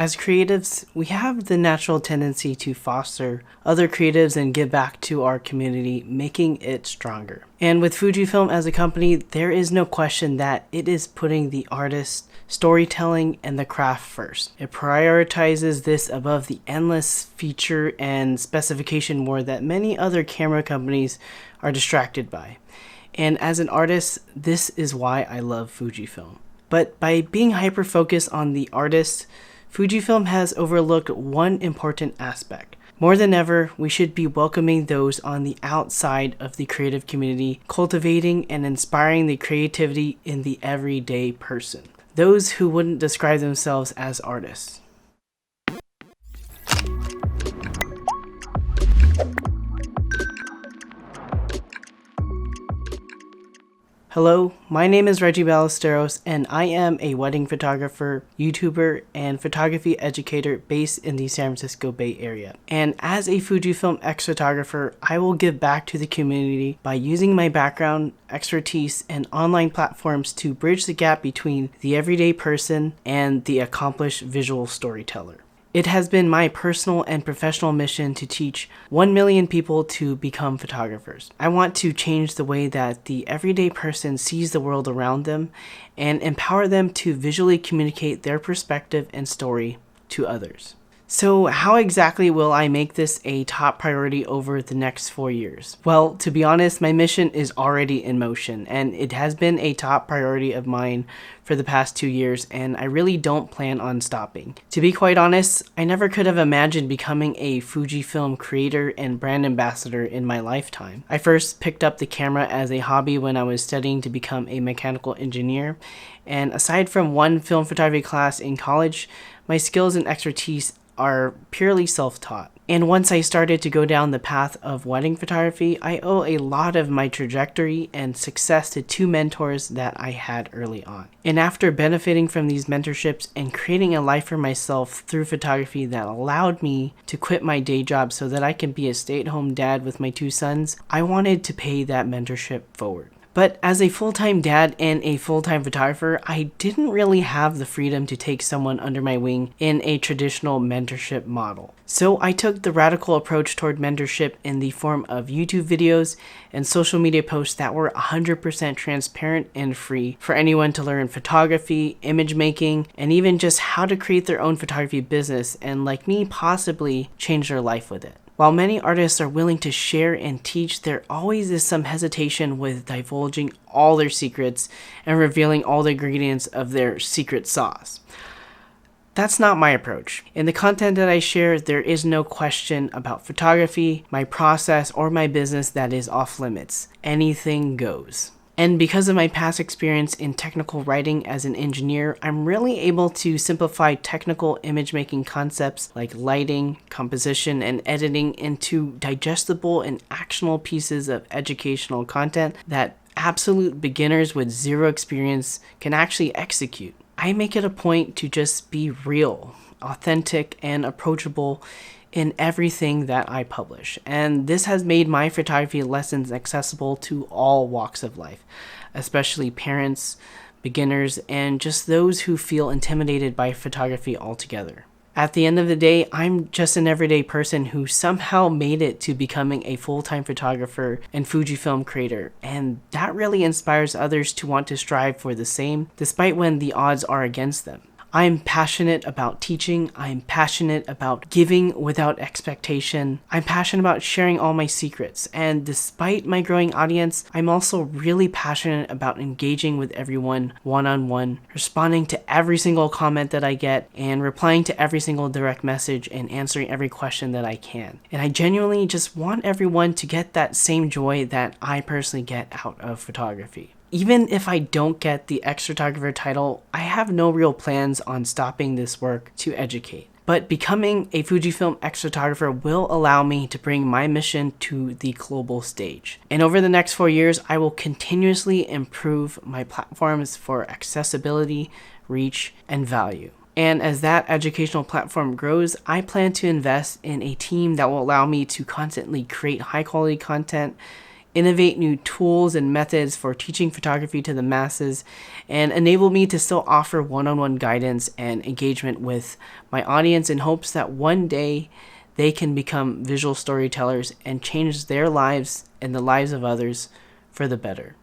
As creatives, we have the natural tendency to foster other creatives and give back to our community, making it stronger. And with Fujifilm as a company, there is no question that it is putting the artist, storytelling, and the craft first. It prioritizes this above the endless feature and specification war that many other camera companies are distracted by. And as an artist, this is why I love Fujifilm. But by being hyper-focused on the artist, Fujifilm has overlooked one important aspect. More than ever, we should be welcoming those on the outside of the creative community, cultivating and inspiring the creativity in the everyday person. Those who wouldn't describe themselves as artists. Hello, my name is Reggie Ballesteros, and I am a wedding photographer, YouTuber, and photography educator based in the San Francisco Bay Area. And as a Fujifilm X-Photographer, I will give back to the community by using my background, expertise, and online platforms to bridge the gap between the everyday person and the accomplished visual storyteller. It has been my personal and professional mission to teach 1 million people to become photographers. I want to change the way that the everyday person sees the world around them and empower them to visually communicate their perspective and story to others. So how exactly will I make this a top priority over the next 4 years? Well, to be honest, my mission is already in motion, and it has been a top priority of mine for the past 2 years, and I really don't plan on stopping. To be quite honest, I never could have imagined becoming a Fujifilm creator and brand ambassador in my lifetime. I first picked up the camera as a hobby when I was studying to become a mechanical engineer, and aside from one film photography class in college, my skills and expertise are purely self-taught. And once I started to go down the path of wedding photography, I owe a lot of my trajectory and success to 2 mentors that I had early on. And after benefiting from these mentorships and creating a life for myself through photography that allowed me to quit my day job so that I can be a stay-at-home dad with my 2 sons, I wanted to pay that mentorship forward. But as a full-time dad and a full-time photographer, I didn't really have the freedom to take someone under my wing in a traditional mentorship model. So I took the radical approach toward mentorship in the form of YouTube videos and social media posts that were 100% transparent and free for anyone to learn photography, image making, and even just how to create their own photography business and, like me, possibly change their life with it. While many artists are willing to share and teach, there always is some hesitation with divulging all their secrets and revealing all the ingredients of their secret sauce. That's not my approach. In the content that I share, there is no question about photography, my process, or my business that is off limits. Anything goes. And because of my past experience in technical writing as an engineer, I'm really able to simplify technical image making concepts like lighting, composition, and editing into digestible and actionable pieces of educational content that absolute beginners with zero experience can actually execute. I make it a point to just be real, authentic, and approachable in everything that I publish. And this has made my photography lessons accessible to all walks of life, especially parents, beginners, and just those who feel intimidated by photography altogether. At the end of the day, I'm just an everyday person who somehow made it to becoming a full-time photographer and Fujifilm creator, and that really inspires others to want to strive for the same, despite when the odds are against them. I'm passionate about teaching, I'm passionate about giving without expectation, I'm passionate about sharing all my secrets, and despite my growing audience, I'm also really passionate about engaging with everyone one-on-one, responding to every single comment that I get, and replying to every single direct message and answering every question that I can. And I genuinely just want everyone to get that same joy that I personally get out of photography. Even if I don't get the X-Photographer title, I have no real plans on stopping this work to educate. But becoming a Fujifilm X-Photographer will allow me to bring my mission to the global stage. And over the next 4 years, I will continuously improve my platforms for accessibility, reach, and value. And as that educational platform grows, I plan to invest in a team that will allow me to constantly create high quality content, innovate new tools and methods for teaching photography to the masses, and enable me to still offer one-on-one guidance and engagement with my audience in hopes that one day they can become visual storytellers and change their lives and the lives of others for the better.